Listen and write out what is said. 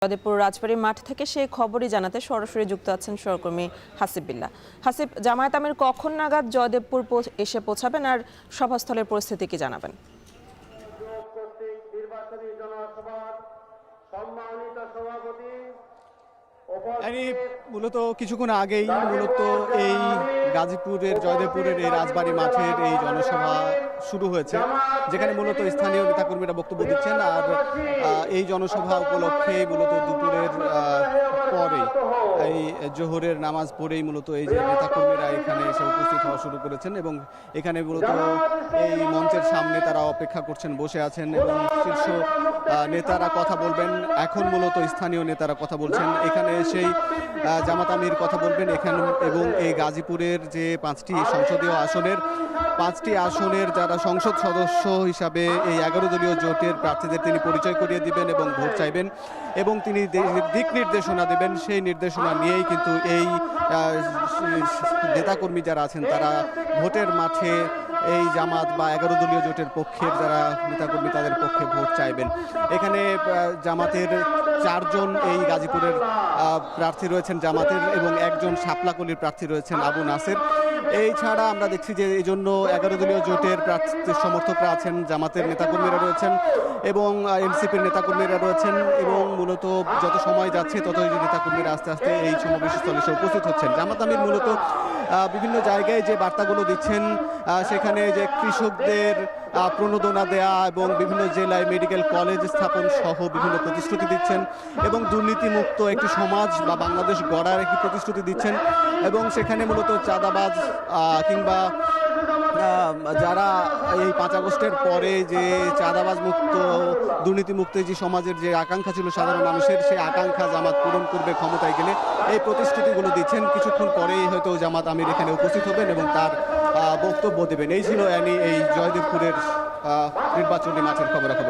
জয়দেবপুর রাজবাড়ী মাঠ থেকে সেই খবরই জানাতে সরাসরি যুক্ত আছেন সহকর্মী হাসিব বিল্লাহ। হাসিব, জামায়াত আমির কখন নাগাদ জয়দেবপুর এসে পৌঁছাবেন আর সভাস্থলের পরিস্থিতি কি জানাবেন? মূলত কিছুক্ষণ আগেই এই গাজীপুরের জয়দেবপুরের এই রাজবাড়ী মাঠের এই জনসভা শুরু হয়েছে, যেখানে মূলত স্থানীয় নেতাকর্মীরা বক্তব্য দিচ্ছেন। আর এই জনসভা উপলক্ষে মূলত দুপুরের পরে এই জোহরের নামাজ পড়েই মূলত এই যে নেতাকর্মীরা এখানে এসে উপস্থিত হওয়া শুরু করেছেন এবং এখানে মূলত এই মঞ্চের সামনে তারা অপেক্ষা করছেন, বসে আছেন এবং শীর্ষ নেতারা কথা বলবেন। এখন মূলত স্থানীয় নেতারা কথা বলছেন, এখানে এসেই জামাত আমির কথা বলবেন এখানে এবং এই গাজীপুরের যে 5টি সংসদীয় আসনের যারা সংসদ সদস্য হিসাবে এই 11 দলীয় জোটের প্রার্থীদের তিনি পরিচয় করিয়ে দিবেন এবং ভোট চাইবেন এবং তিনি দিক নির্দেশনা দেবেন। সেই নির্দেশনা নিয়েই কিন্তু এই নেতাকর্মী যারা আছেন তারা ভোটের মাঠে এই জামাত বা 11 দলীয় জোটের পক্ষের যারা নেতাকর্মী তাদের পক্ষে ভোট চাইবেন। এখানে জামাতের 4 জন এই গাজীপুরের প্রার্থী রয়েছেন জামাতের এবং একজন শাপলাকলির প্রার্থী রয়েছেন আবু নাসের। এই ছাড়া আমরা দেখছি যে এই জন্য 11 দলীয় জোটের প্রার্থীর সমর্থকরা আছেন, জামাতের নেতাকর্মীরা রয়েছেন এবং এনসিপির নেতাকর্মীরা রয়েছেন এবং মূলত যত সময় যাচ্ছে ততই নেতাকর্মীরা আস্তে আস্তে এই সমাবেশস্থলে এসে উপস্থিত হচ্ছেন। জামাত আমির মূলত বিভিন্ন জায়গায় যে বার্তাগুলো দিচ্ছেন সেখানে যে কৃষকদের প্রণোদনা দেয়া এবং বিভিন্ন জেলায় মেডিকেল কলেজ স্থাপন সহ বিভিন্ন প্রতিশ্রুতি দিচ্ছেন এবং দুর্নীতিমুক্ত একটি সমাজ বা বাংলাদেশ গড়ার একটি প্রতিশ্রুতি দিচ্ছেন এবং সেখানে মূলত চাঁদাবাজ কিংবা যারা এই 5 আগস্টের পরে যে চাঁদাবাজ মুক্ত দুর্নীতিমুক্ত যে সমাজের যে আকাঙ্ক্ষা ছিল সাধারণ মানুষের, সেই আকাঙ্ক্ষা জামাত পূরণ করবে ক্ষমতায় গেলে, এই প্রতিশ্রুতিগুলো দিচ্ছেন। কিছুক্ষণ পরেই হয়তো জামাত আমির এখানে উপস্থিত হবেন এবং তার বক্তব্য দেবেন। এই ছিল এই জয়দেবপুরের নির্বাচনী মাঠের খবরাখবর।